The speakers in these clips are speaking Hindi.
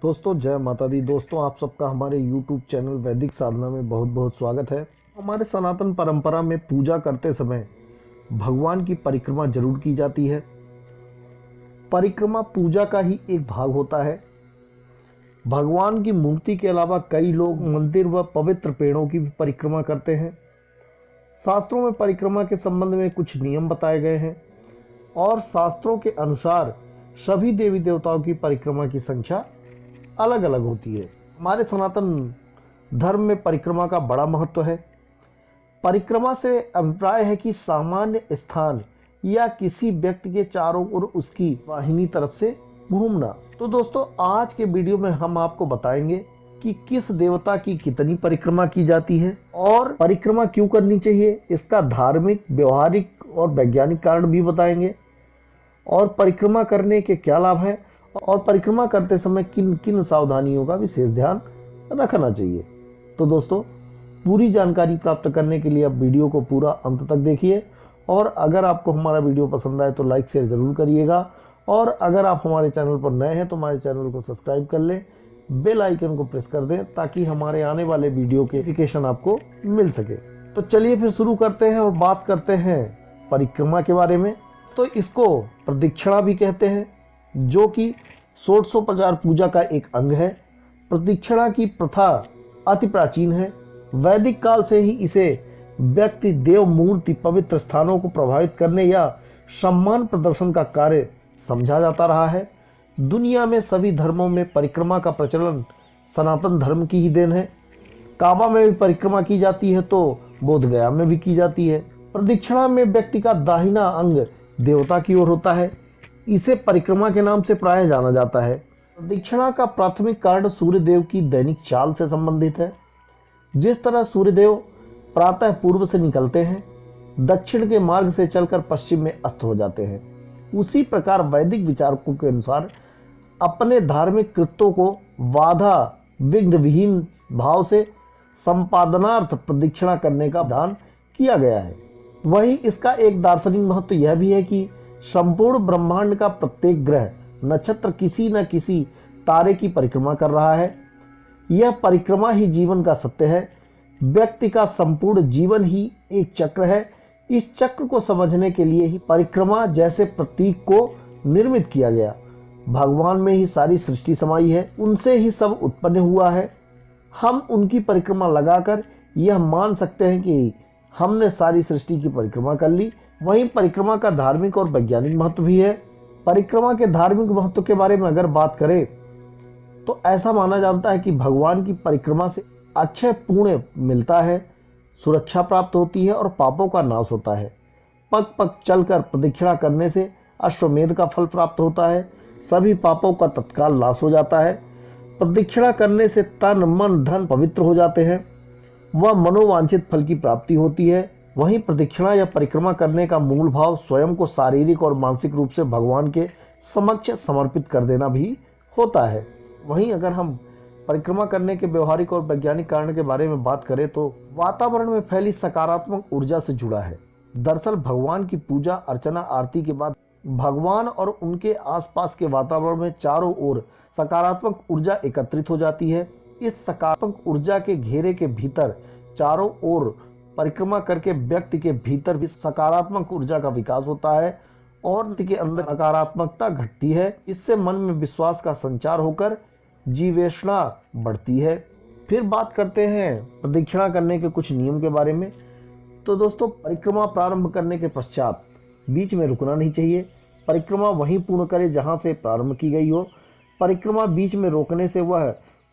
दोस्तों जय माता दी। दोस्तों आप सबका हमारे YouTube चैनल वैदिक साधना में बहुत बहुत स्वागत है। हमारे सनातन परंपरा में पूजा करते समय भगवान की परिक्रमा जरूर की जाती है। परिक्रमा पूजा का ही एक भाग होता है। भगवान की मूर्ति के अलावा कई लोग मंदिर व पवित्र पेड़ों की भी परिक्रमा करते हैं। शास्त्रों में परिक्रमा के संबंध में कुछ नियम बताए गए हैं और शास्त्रों के अनुसार सभी देवी देवताओं की परिक्रमा की संख्या अलग अलग होती है। हमारे सनातन धर्म में परिक्रमा का बड़ा महत्व है। परिक्रमा से अभिप्राय है कि सामान्य स्थान या किसी व्यक्ति के चारों ओर उसकी वाहिनी तरफ से घूमना। तो दोस्तों आज के वीडियो में हम आपको बताएंगे कि किस देवता की कितनी परिक्रमा की जाती है और परिक्रमा क्यों करनी चाहिए। इसका धार्मिक, व्यवहारिक और वैज्ञानिक कारण भी बताएंगे और परिक्रमा करने के क्या लाभ है और परिक्रमा करते समय किन किन सावधानियों का विशेष ध्यान रखना चाहिए। तो दोस्तों पूरी जानकारी प्राप्त करने के लिए आप वीडियो को पूरा अंत तक देखिए और अगर आपको हमारा वीडियो पसंद आए तो लाइक शेयर जरूर करिएगा और अगर आप हमारे चैनल पर नए हैं तो हमारे चैनल को सब्सक्राइब कर लें, बेल आइकन को प्रेस कर दें ताकि हमारे आने वाले वीडियो के नोटिफिकेशन आपको मिल सके। तो चलिए फिर शुरू करते हैं और बात करते हैं परिक्रमा के बारे में। तो इसको प्रदक्षिणा भी कहते हैं जो कि षोडशोपचार पूजा का एक अंग है। प्रदक्षिणा की प्रथा अति प्राचीन है। वैदिक काल से ही इसे व्यक्ति, देव, मूर्ति, पवित्र स्थानों को प्रभावित करने या सम्मान प्रदर्शन का कार्य समझा जाता रहा है। दुनिया में सभी धर्मों में परिक्रमा का प्रचलन सनातन धर्म की ही देन है। काबा में भी परिक्रमा की जाती है तो बोधगया में भी की जाती है। प्रदक्षिणा में व्यक्ति का दाहिना अंग देवता की ओर होता है। इसे परिक्रमा के नाम से प्रायः जाना जाता है। प्रदक्षिणा का प्राथमिक कारण सूर्यदेव की दैनिक चाल से संबंधित है। जिस तरह सूर्यदेव प्रातः पूर्व से निकलते हैं, दक्षिण के मार्ग से चलकर पश्चिम में अस्त हो जाते हैं, उसी प्रकार वैदिक विचारकों के अनुसार अपने धार्मिक कृत्यों को बाधा विघ्न विहीन भाव से संपादनार्थ प्रदक्षिणा करने का विधान किया गया है। वहीं इसका एक दार्शनिक महत्व यह भी है कि संपूर्ण ब्रह्मांड का प्रत्येक ग्रह, नक्षत्र किसी न किसी तारे की परिक्रमा कर रहा है। यह परिक्रमा ही जीवन का सत्य है। व्यक्ति का संपूर्ण जीवन ही एक चक्र है। इस चक्र को समझने के लिए ही परिक्रमा जैसे प्रतीक को निर्मित किया गया। भगवान में ही सारी सृष्टि समाई है, उनसे ही सब उत्पन्न हुआ है। हम उनकी परिक्रमा लगाकर यह मान सकते हैं कि हमने सारी सृष्टि की परिक्रमा कर ली। वहीं परिक्रमा का धार्मिक और वैज्ञानिक महत्व भी है। परिक्रमा के धार्मिक महत्व के बारे में अगर बात करें तो ऐसा माना जाता है कि भगवान की परिक्रमा से अक्षय पुण्य मिलता है, सुरक्षा प्राप्त होती है और पापों का नाश होता है। पग पग चलकर प्रदक्षिणा करने से अश्वमेध का फल प्राप्त होता है, सभी पापों का तत्काल नाश हो जाता है। प्रदक्षिणा करने से तन, मन, धन पवित्र हो जाते हैं, वह मनोवांछित फल की प्राप्ति होती है। वहीं प्रदक्षिणा या परिक्रमा करने का मूल भाव स्वयं को शारीरिक और मानसिक रूप से भगवान के समक्ष समर्पित कर देना भी होता है। वहीं अगर हम परिक्रमा करने के व्यवहारिक और वैज्ञानिक कारण के बारे में बात करें तो वातावरण में फैली सकारात्मक ऊर्जा से जुड़ा है। दरअसल भगवान की पूजा अर्चना आरती के बाद भगवान और उनके आसपास के वातावरण में चारों ओर सकारात्मक ऊर्जा एकत्रित हो जाती है। इस सकारात्मक ऊर्जा के घेरे के भीतर चारों ओर परिक्रमा करके व्यक्ति के भीतर भी सकारात्मक ऊर्जा का विकास होता है और व्यक्ति के अंदर नकारात्मकता घटती है। इससे मन में विश्वास का संचार होकर जीवेषणा बढ़ती है। फिर बात करते हैं प्रदक्षिणा करने के कुछ नियम के बारे में। तो दोस्तों परिक्रमा प्रारंभ करने के पश्चात बीच में रुकना नहीं चाहिए। परिक्रमा वहीं पूर्ण करे जहां से प्रारंभ की गई हो। परिक्रमा बीच में रोकने से वह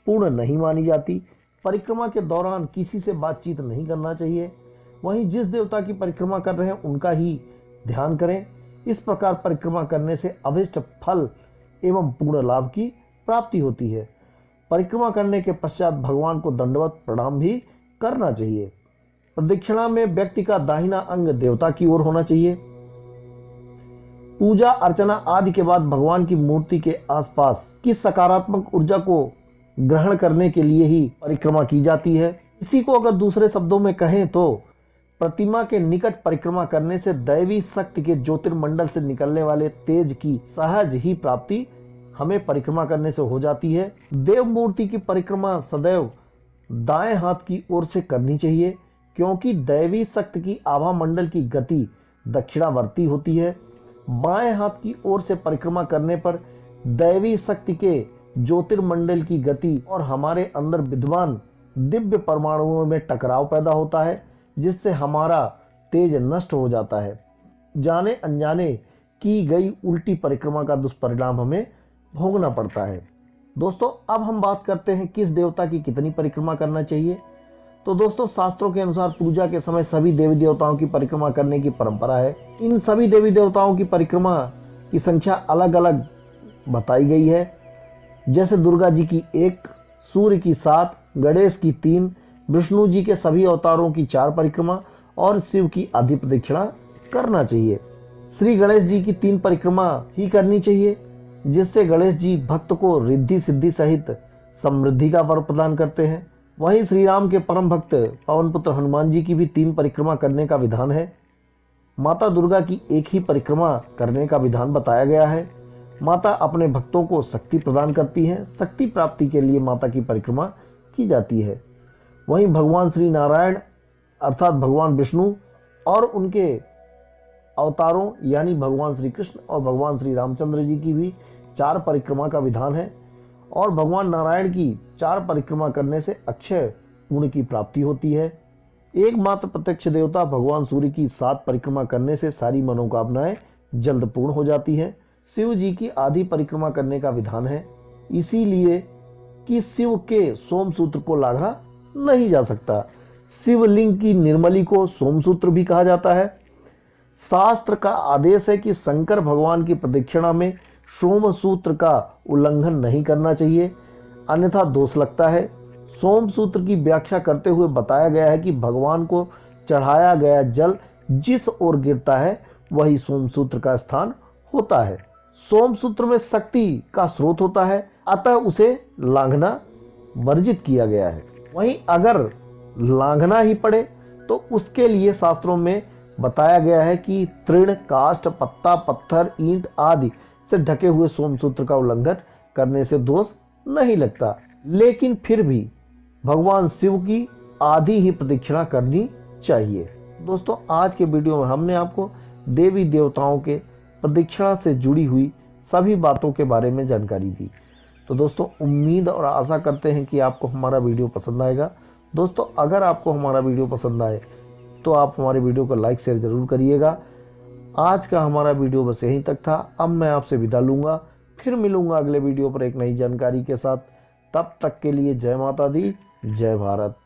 पूर्ण नहीं मानी जाती। परिक्रमा के दौरान किसी से बातचीत नहीं करना चाहिए। वहीं जिस देवता की परिक्रमा कर रहे हैं उनका ही ध्यान करें। इस प्रकार परिक्रमा करने से अभिष्ट फल एवं पूर्ण लाभ की प्राप्ति होती है। परिक्रमा करने के पश्चात भगवान को दंडवत प्रणाम भी करना चाहिए। प्रदक्षिणा में व्यक्ति का दाहिना अंग देवता की ओर होना चाहिए। पूजा अर्चना आदि के बाद भगवान की मूर्ति के आसपास की सकारात्मक ऊर्जा को ग्रहण करने के लिए ही परिक्रमा की जाती है। इसी को अगर दूसरे शब्दों में कहें तो प्रतिमा के निकट परिक्रमा करने से दैवी शक्ति के ज्योतिर्मंडल से निकलने वाले तेज की सहज ही प्राप्ति हमें परिक्रमा करने से हो जाती है। देव मूर्ति की परिक्रमा सदैव दाएं हाथ की ओर से करनी चाहिए, क्योंकि दैवी शक्ति की आभा मंडल की गति दक्षिणावर्ती होती है। बाएं हाथ की ओर से परिक्रमा करने पर दैवी शक्ति के ज्योतिर्मंडल की गति और हमारे अंदर विद्यमान दिव्य परमाणुओं में टकराव पैदा होता है, जिससे हमारा तेज नष्ट हो जाता है। जाने अनजाने की गई उल्टी परिक्रमा का दुष्परिणाम हमें भोगना पड़ता है। दोस्तों, अब हम बात करते हैं किस देवता की कितनी परिक्रमा करना चाहिए। तो दोस्तों, शास्त्रों के अनुसार पूजा के समय सभी देवी देवताओं की परिक्रमा करने की परंपरा है। इन सभी देवी देवताओं की परिक्रमा की संख्या अलग अलग बताई गई है, जैसे दुर्गा जी की 1, सूर्य की 7, गणेश की 3, विष्णु जी के सभी अवतारों की 4 परिक्रमा और शिव की आधी प्रदक्षिणा करना चाहिए। श्री गणेश जी की 3 परिक्रमा ही करनी चाहिए, जिससे गणेश जी भक्त को रिद्धि सिद्धि सहित समृद्धि का वर प्रदान करते हैं। वहीं श्री राम के परम भक्त पवन पुत्र हनुमान जी की भी 3 परिक्रमा करने का विधान है। माता दुर्गा की 1 ही परिक्रमा करने का विधान बताया गया है। माता अपने भक्तों को शक्ति प्रदान करती हैं। शक्ति प्राप्ति के लिए माता की परिक्रमा की जाती है। वहीं भगवान श्री नारायण अर्थात भगवान विष्णु और उनके अवतारों यानी भगवान श्री कृष्ण और भगवान श्री रामचंद्र जी की भी 4 परिक्रमा का विधान है। और भगवान नारायण की 4 परिक्रमा करने से अक्षय पुण्य की प्राप्ति होती है। एकमात्र प्रत्यक्ष देवता भगवान सूर्य की 7 परिक्रमा करने से सारी मनोकामनाएं जल्द पूर्ण हो जाती हैं। शिव जी की आधी परिक्रमा करने का विधान है, इसीलिए कि शिव के सोमसूत्र को लांघा नहीं जा सकता। शिवलिंग की निर्मली को सोमसूत्र भी कहा जाता है। शास्त्र का आदेश है कि शंकर भगवान की प्रदक्षिणा में सोमसूत्र का उल्लंघन नहीं करना चाहिए, अन्यथा दोष लगता है। सोमसूत्र की व्याख्या करते हुए बताया गया है कि भगवान को चढ़ाया गया जल जिस ओर गिरता है वही सोमसूत्र का स्थान होता है। सोमसूत्र में शक्ति का स्रोत होता है, अतः उसे लांघना वर्जित किया गया है। वहीं अगर लांघना ही पड़े तो उसके लिए शास्त्रों में बताया गया है कि तृण, काष्ठ, पत्ता, पत्थर, ईंट आदि से ढके हुए सोमसूत्र का उल्लंघन करने से दोष नहीं लगता। लेकिन फिर भी भगवान शिव की आधी ही प्रदक्षिणा करनी चाहिए। दोस्तों, आज के वीडियो में हमने आपको देवी देवताओं के प्रदक्षिणा से जुड़ी हुई सभी बातों के बारे में जानकारी दी। तो दोस्तों, उम्मीद और आशा करते हैं कि आपको हमारा वीडियो पसंद आएगा। दोस्तों, अगर आपको हमारा वीडियो पसंद आए तो आप हमारे वीडियो को लाइक शेयर जरूर करिएगा। आज का हमारा वीडियो बस यहीं तक था। अब मैं आपसे विदा लूंगा, फिर मिलूंगा अगले वीडियो पर एक नई जानकारी के साथ। तब तक के लिए जय माता दी, जय भारत।